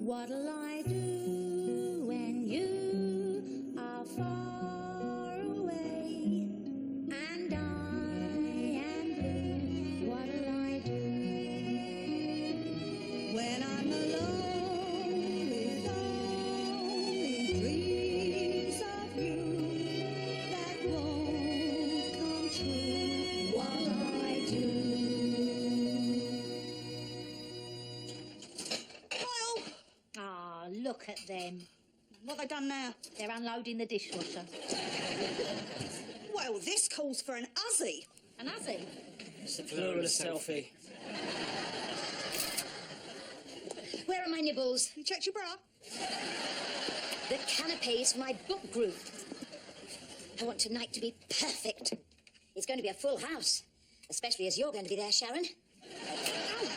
What'll I do when you are far away and I am blue? What'll I do when I'm alone with only dreams of you that won't come true? What'll I do? Look at them. What have they done now? They're unloading the dishwasher. Well, this calls for an Uzzy. An Uzzy? It's the plural of selfie. Where are my nibbles? You checked your bra? The canapes for my book group. I want tonight to be perfect. It's going to be a full house, especially as you're going to be there, Sharon. Oh,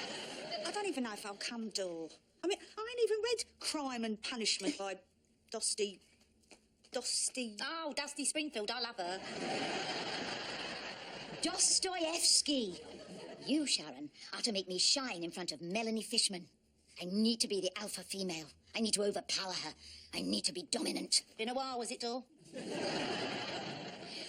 I don't even know if I'll come, Dor. I mean, I ain't even read Crime and Punishment by Dusty... Oh, Dusty Springfield, I love her. Dostoevsky. You, Sharon, are to make me shine in front of Melanie Fishman. I need to be the alpha female. I need to overpower her. I need to be dominant. Been a while, was it, Dor?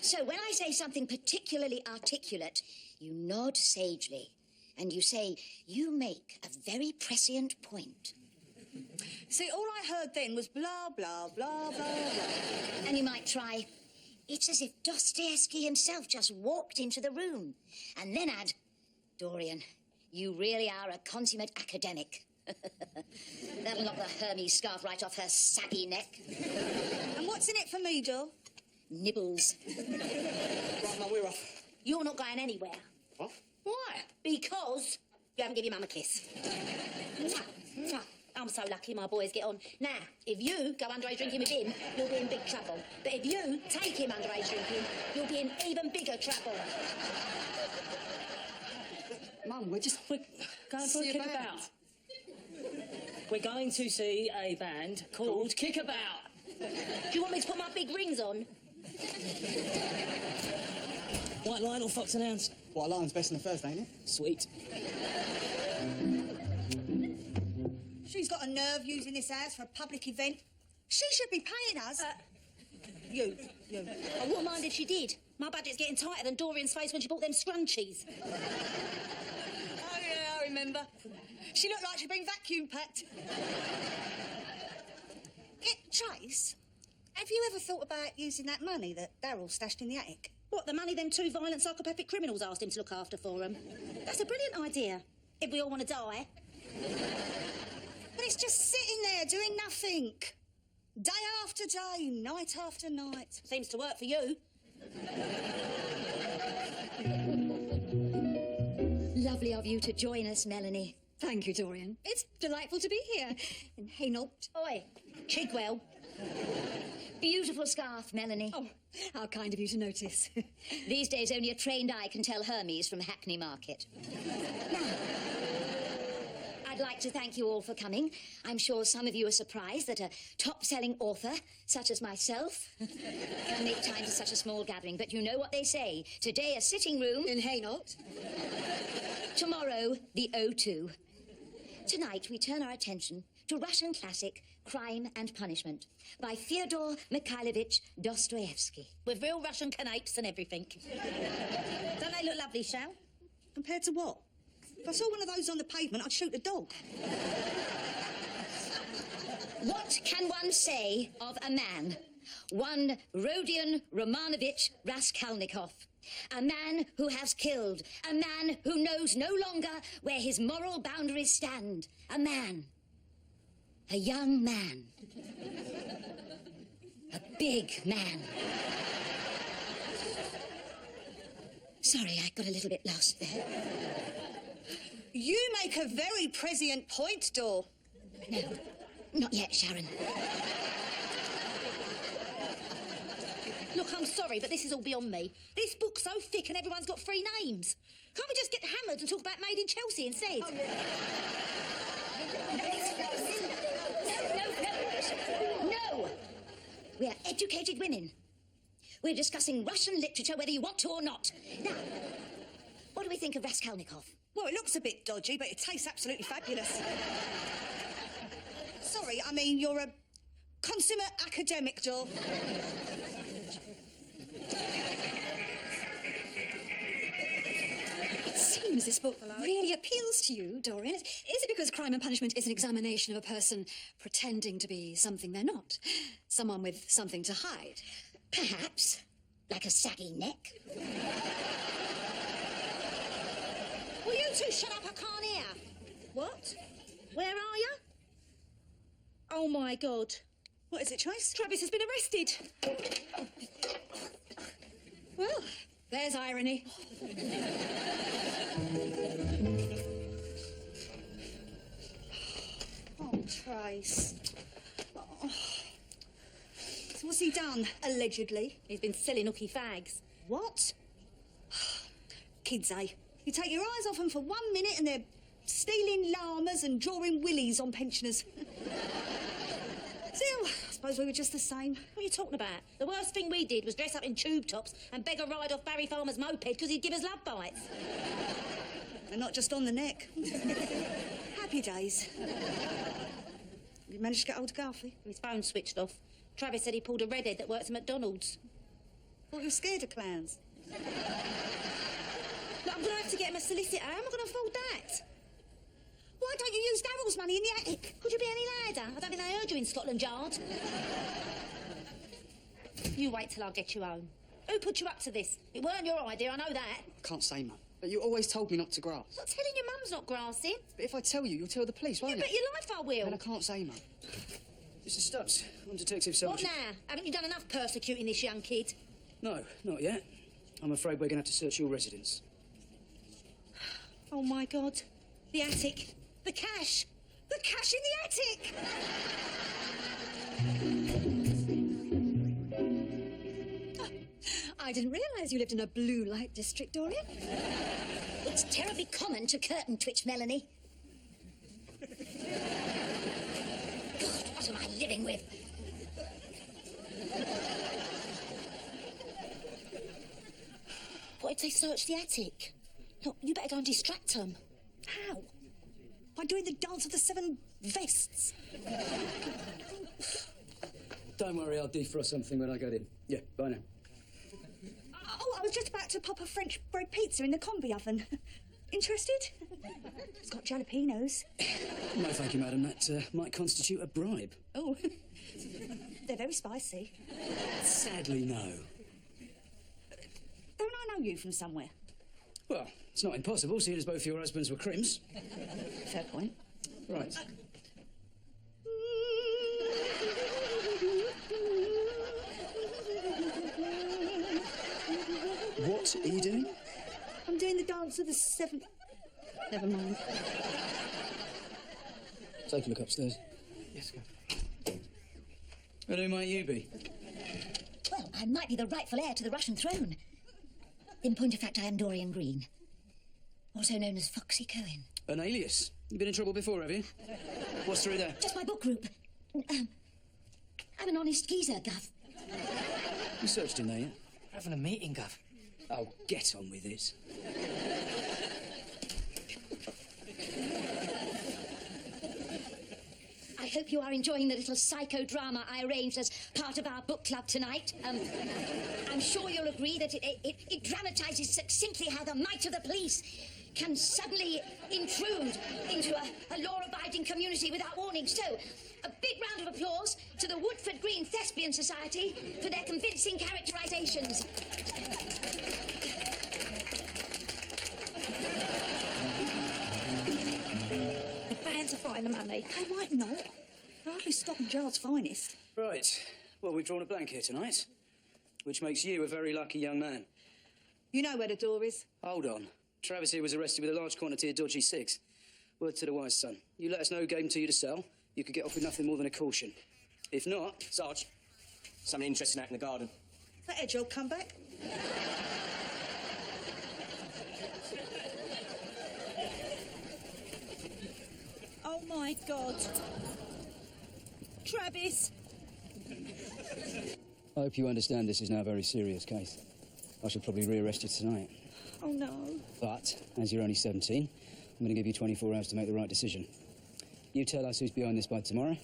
So when I say something particularly articulate, you nod sagely. And you say, you make a very prescient point. See, all I heard then was blah, blah, blah, blah, blah. And you might try, it's as if Dostoevsky himself just walked into the room. And then add, Dorian, you really are a consummate academic. That'll knock the Hermes scarf right off her saggy neck. And what's in it for me, Dor? Nibbles. Right, now we're off. You're not going anywhere. What? Why? Because you haven't given your mum a kiss. Mwah, mwah. I'm so lucky my boys get on. Now, if you go underage drinking with him, you'll be in big trouble. But if you take him underage drinking, you'll be in even bigger trouble. Mum, we're going for a kickabout. We're going to see a band called Kickabout. Do you want me to put my big rings on? White Lion or Fox and Hounds? White Lion's best in the first, ain't it? Sweet. She's got a nerve using this house for a public event. She should be paying us. You. I wouldn't mind if she did. My budget's getting tighter than Dorian's face when she bought them scrunchies. Oh, yeah, I remember. She looked like she'd been vacuum packed. Trace, have you ever thought about using that money that Darryl stashed in the attic? What, the money them two violent psychopathic criminals asked him to look after for them? That's a brilliant idea, if we all want to die. But it's just sitting there doing nothing. Day after day, night after night. Seems to work for you. Lovely of you to join us, Melanie. Thank you, Dorian. It's delightful to be here in Hainault. Oi, Chigwell. Beautiful scarf, Melanie. Oh, how kind of you to notice. These days, only a trained eye can tell Hermes from Hackney Market. Now, I'd like to thank you all for coming. I'm sure some of you are surprised that a top-selling author, such as myself, can make time for such a small gathering. But you know what they say. Today, a sitting room... In Hainault. Tomorrow, the O2. Tonight, we turn our attention to Russian classic Crime and Punishment by Fyodor Mikhailovich Dostoevsky. With real Russian canapes and everything. Don't they look lovely, Shal? Compared to what? If I saw one of those on the pavement, I'd shoot a dog. What can one say of a man? One Rodion Romanovich Raskolnikov. A man who has killed. A man who knows no longer where his moral boundaries stand. A man. A young man. A big man. Sorry, I got a little bit lost there. You make a very prescient point, Dor. No, not yet, Sharon. Look, I'm sorry, but this is all beyond me. This book's so thick and everyone's got 3 names. Can't we just get hammered and talk about Made in Chelsea instead? Oh, yeah. No! We are educated women. We're discussing Russian literature whether you want to or not. Now, what do we think of Raskolnikov? Well, it looks a bit dodgy, but it tastes absolutely fabulous. So, sorry, I mean you're a consummate academic, doll. It seems this book really appeals to you, Dorian. Is it because Crime and Punishment is an examination of a person pretending to be something they're not? Someone with something to hide? Perhaps. Like a saggy neck. Will you two shut up? I can't hear. What? Where are you? Oh, my God. What is it, Trace? Travis has been arrested. Well, there's irony. Oh, Trace. Oh. So what's he done, allegedly? He's been selling hooky fags. What? Kids, eh? You take your eyes off them for 1 minute and they're stealing llamas and drawing willies on pensioners. Still, I suppose we were just the same. What are you talking about? The worst thing we did was dress up in tube tops and beg a ride off Barry Farmer's moped because he'd give us love bites. And not just on the neck. Happy days. You managed to get hold of Garfy? His phone switched off. Travis said he pulled a redhead that works at McDonald's. Thought you were scared of clowns. Look, I'm going to have to get him a solicitor. How am I going to afford that? Why don't you use Daryl's money in the attic? Could you be any louder? I don't think they heard you in Scotland Yard. You wait till I get you home. Who put you up to this? It weren't your idea, I know that. Can't say, Mum. But you always told me not to grass. Not telling your mum's not grassing. But if I tell you, you'll tell the police, won't You bet your life I will. And I can't say, Mum. Mr. Stubbs, I'm Detective What Sergeant. now? Haven't you done enough persecuting this young kid? No, not yet. I'm afraid we're going to have to search your residence. Oh, my God. The attic. The cash. The cash in the attic! I didn't realise you lived in a blue light district, Dorian. It's terribly common to curtain twitch, Melanie. God, what am I living with? What if they search the attic? Look, you better go and distract them. How? By doing the dance of the 7 vests. Don't worry, I'll defrost something when I get in. Yeah, bye now. Oh, I was just about to pop a French bread pizza in the combi oven. Interested? It's got jalapenos. No, thank you, madam. That might constitute a bribe. Oh, they're very spicy. Sadly, no. Don't I know you from somewhere? Well, it's not impossible, seeing as both your husbands were crims. Fair point. Right. What are you doing? I'm doing the dance of the 7... Never mind. Take a look upstairs. Yes, go. And who might you be? Well, I might be the rightful heir to the Russian throne. In point of fact, I am Dorian Green, also known as Foxy Cohen. An alias. You've been in trouble before, have you? What's through there? Just my book group. I'm an honest geezer, Gov. You searched in there yet? Having a meeting, Gov. Oh, get on with it. I hope you are enjoying the little psychodrama I arranged as part of our book club tonight. I'm sure you'll agree that it dramatises succinctly how the might of the police can suddenly intrude into a law-abiding community without warning. So, a big round of applause to the Woodford Green Thespian Society for their convincing characterisations. The fans are fine, the money. They might not. They're hardly Scotland Yard's finest. Right. Well, we've drawn a blank here tonight, which makes you a very lucky young man. You know where the door is. Hold on. Travis here was arrested with a large quantity of dodgy cigs. Word to the wise, son. You let us know who gave them to you to sell, you could get off with nothing more than a caution. If not... Sarge, something interesting out in the garden. That hedgehog come back. Oh, my God. Travis. I hope you understand this is now a very serious case. I shall probably rearrest you tonight. Oh, no. But, as you're only 17, I'm going to give you 24 hours to make the right decision. You tell us who's behind this by tomorrow,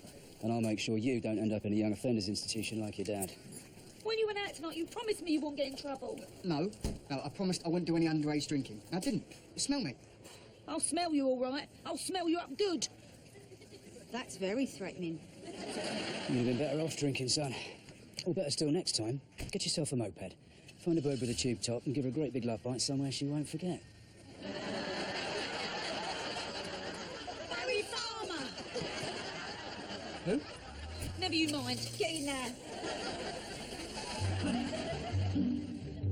And I'll make sure you don't end up in a young offenders institution like your dad. When you went out tonight, you promised me you wouldn't get in trouble. No, I promised I wouldn't do any underage drinking. I didn't. You smell me. I'll smell you all right. I'll smell you up good. That's very threatening. You'd have been better off drinking, son. Or better still, next time, get yourself a moped. Find a bird with a tube top and give her a great big love bite somewhere she won't forget. Barry Farmer! Who? Never you mind. Get in there.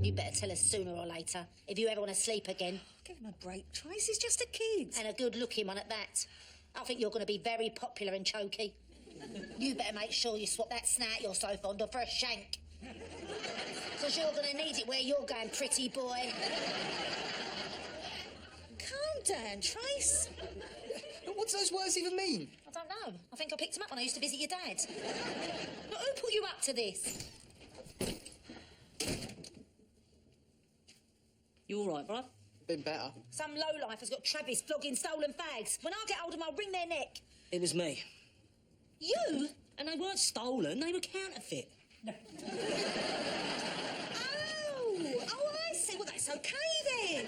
You better tell us sooner or later if you ever want to sleep again. Give him a break, Trace. He's just a kid. And a good-looking one at that. I think you're going to be very popular and choky. You better make sure you swap that snout you're so fond of for a shank. Because you're going to need it where you're going, pretty boy. Calm down, Trace. What do those words even mean? I don't know. I think I picked him up when I used to visit your dad. But who put you up to this? You all right, bruv? Been better. Some lowlife has got Travis flogging stolen fags. When I get hold of them, I'll wring their neck. It was me. You? And they weren't stolen, they were counterfeit. Oh, I see. Well, that's okay then.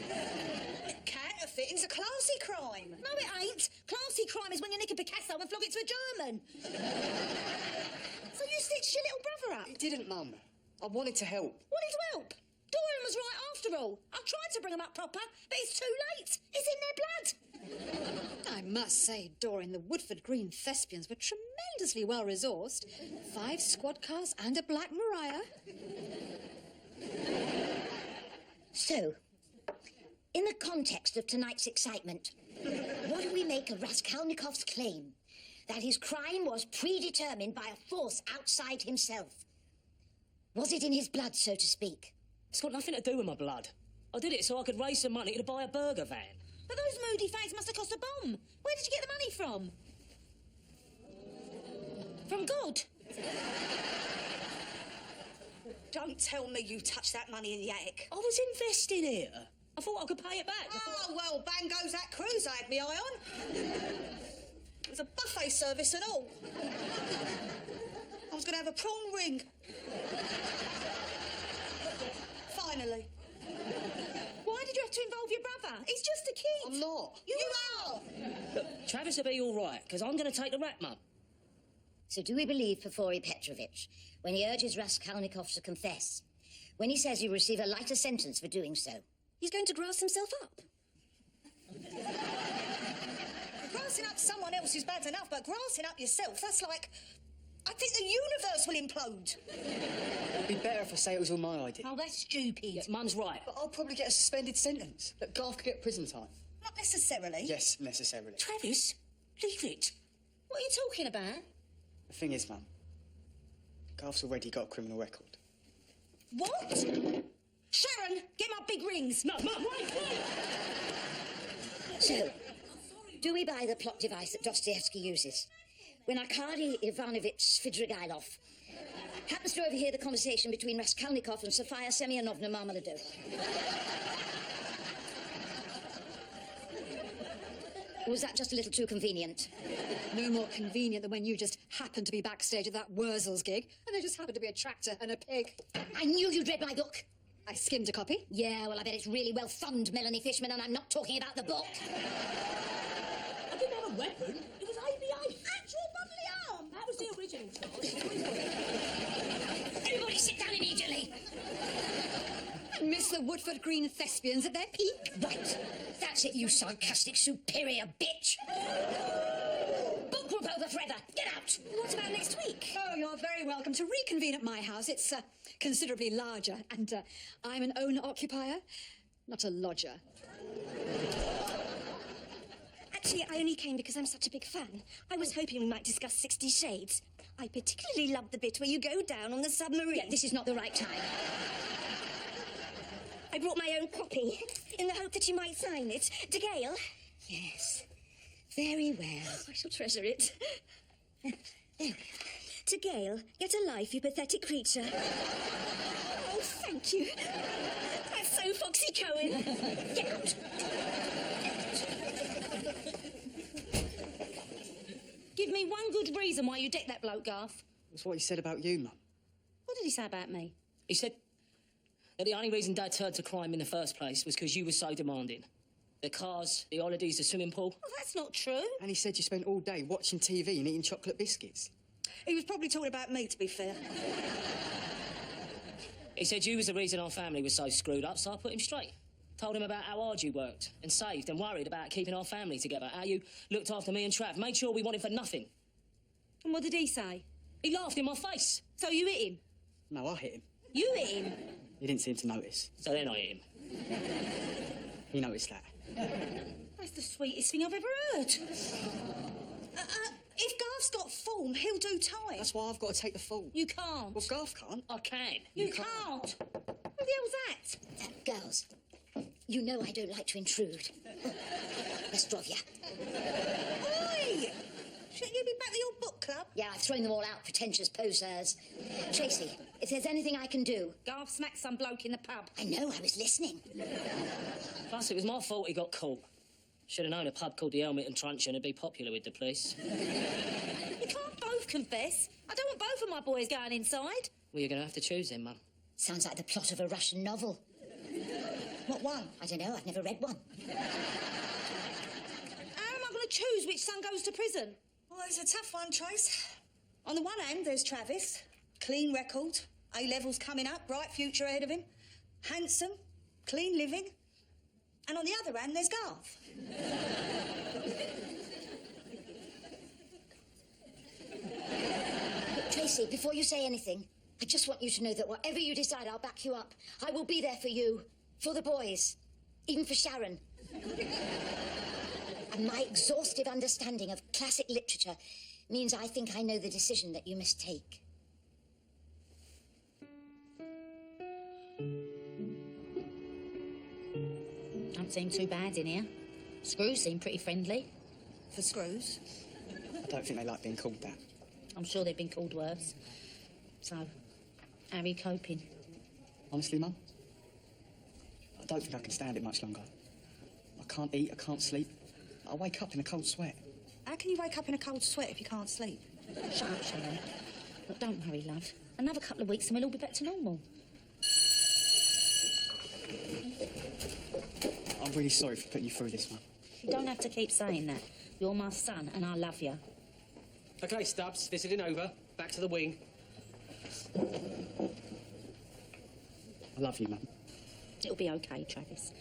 Counterfeiting's a classy crime. No, it ain't. Classy crime is when you nick a Picasso and flog it to a German. So you stitched your little brother up? It didn't, Mum. I wanted to help. Wanted to help? Dorian was right after all. I tried to bring him up proper, but it's too late. It's in their blood. I must say, Dorian, the Woodford Green thespians were tremendously well resourced. 5 squad cars and a Black Mariah. So, in the context of tonight's excitement, what do we make of Raskolnikov's claim that his crime was predetermined by a force outside himself? Was it in his blood, so to speak? It's got nothing to do with my blood. I did it so I could raise some money to buy a burger van. But those moody fags must have cost a bomb. Where did you get the money from? From God. Don't tell me you touched that money in the attic. I was investing here. I thought I could pay it back. Oh, well, bang goes that cruise I had me eye on. It was a buffet service and all. I was going to have a prawn ring. Finally. Why did you have to involve your brother? He's just a kid. I'm not. You are. Look, Travis will be all right, because I'm going to take the rap, Mum. So do we believe Porfiry Petrovich when he urges Raskolnikov to confess? When he says he'll receive a lighter sentence for doing so? He's going to grass himself up. Grassing up someone else is bad enough, but grassing up yourself, that's like... I think the universe will implode. It'd be better if I say it was all my idea. Oh, that's stupid. Yeah, Mum's right. But I'll probably get a suspended sentence. Look, Garth could get prison time. Not necessarily. Yes, necessarily. Travis, leave it. What are you talking about? The thing is, Mum, Garth's already got a criminal record. What? Sharon, get my big rings. No, Mum, wait. So, do we buy the plot device that Dostoevsky uses? When Arkady Ivanovich Svidrigailov happens to overhear the conversation between Raskolnikov and Sofia Semyonovna Marmeladova. Or was that just a little too convenient? No more convenient than when you just happened to be backstage at that Wurzel's gig, and there just happened to be a tractor and a pig. I knew you'd read my book. I skimmed a copy. Yeah, well, I bet it's really well thumbed, Melanie Fishman, and I'm not talking about the book. I didn't have a weapon. It was ABA. Actual bodily harm. That was the original charge. Everybody sit down immediately. Miss the Woodford Green thespians at their peak. Right. That's it, you sarcastic, superior bitch. Book group over forever. Get out. What about next week? Oh, you're very welcome to reconvene at my house. It's considerably larger, and I'm an owner-occupier, not a lodger. Actually, I only came because I'm such a big fan. I was hoping we might discuss 60 Shades. I particularly love the bit where you go down on the submarine. Yeah, this is not the right time. I brought my own copy in the hope that you might sign it. To Gail? Yes. Very well. I shall treasure it. There we are. To Gail, get a life, you pathetic creature. Oh, thank you. That's so Foxy Cohen. Get out. give me one good reason why you decked that bloke, Garth. That's what he said about you, Mum. What did he say about me? He said that the only reason Dad turned to crime in the first place was because you were so demanding. The cars, the holidays, the swimming pool. Well, that's not true. And he said you spent all day watching TV and eating chocolate biscuits. He was probably talking about me, to be fair. He said you was the reason our family was so screwed up, so I put him straight. Told him about how hard you worked and saved and worried about keeping our family together, how you looked after me and Trav, made sure we wanted for nothing. And what did he say? He laughed in my face. So you hit him? No, I hit him. You hit him? He didn't seem to notice. So then I hit him. He noticed that. That's the sweetest thing I've ever heard. If Garth's got form, he'll do time. That's why I've got to take the fall. You can't. Well, Garth can't. I can. You can't. What the hell's that? Girls, you know I don't like to intrude. Nastrovia. Oi! Shouldn't you be back to your book club? Yeah, I've thrown them all out, pretentious posers. Tracy, if there's anything I can do... Garth smacked some bloke in the pub. I know, I was listening. Plus, it was my fault he got caught. Should have known a pub called the Helmet and Truncheon would be popular with the police. You can't both confess. I don't want both of my boys going inside. Well, you're going to have to choose then, Mum. Sounds like the plot of a Russian novel. What one? I don't know, I've never read one. How am I going to choose which son goes to prison? Well, it's a tough one, Trace. On the one hand, there's Travis. Clean record. A-levels coming up, bright future ahead of him. Handsome, clean living. And on the other hand, there's Garth. Tracy, before you say anything, I just want you to know that whatever you decide, I'll back you up. I will be there for you, for the boys, even for Sharon. And my exhaustive understanding of classic literature means I think I know the decision that you must take. Don't seem too bad in here. Screws seem pretty friendly. For screws. I don't think they like being called that. I'm sure they've been called worse. So, how are you coping? Honestly, Mum, I don't think I can stand it much longer. I can't eat, I can't sleep. I wake up in a cold sweat. How can you wake up in a cold sweat if you can't sleep? Shut up, Sharon. Look, don't worry, love. Another couple of weeks and we'll all be back to normal. I'm really sorry for putting you through this, Mum. You don't have to keep saying that. You're my son and I love you. OK, Stubbs, visiting over. Back to the wing. I love you, Mum. It'll be okay, Travis.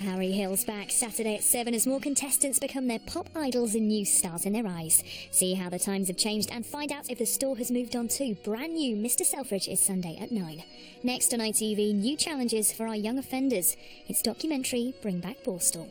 Harry Hill's back Saturday at 7 as more contestants become their pop idols and new stars in their eyes. See how the times have changed and find out if the store has moved on too. Brand new Mr. Selfridge is Sunday at 9. Next on ITV, new challenges for our young offenders. It's documentary Bring Back Borstal.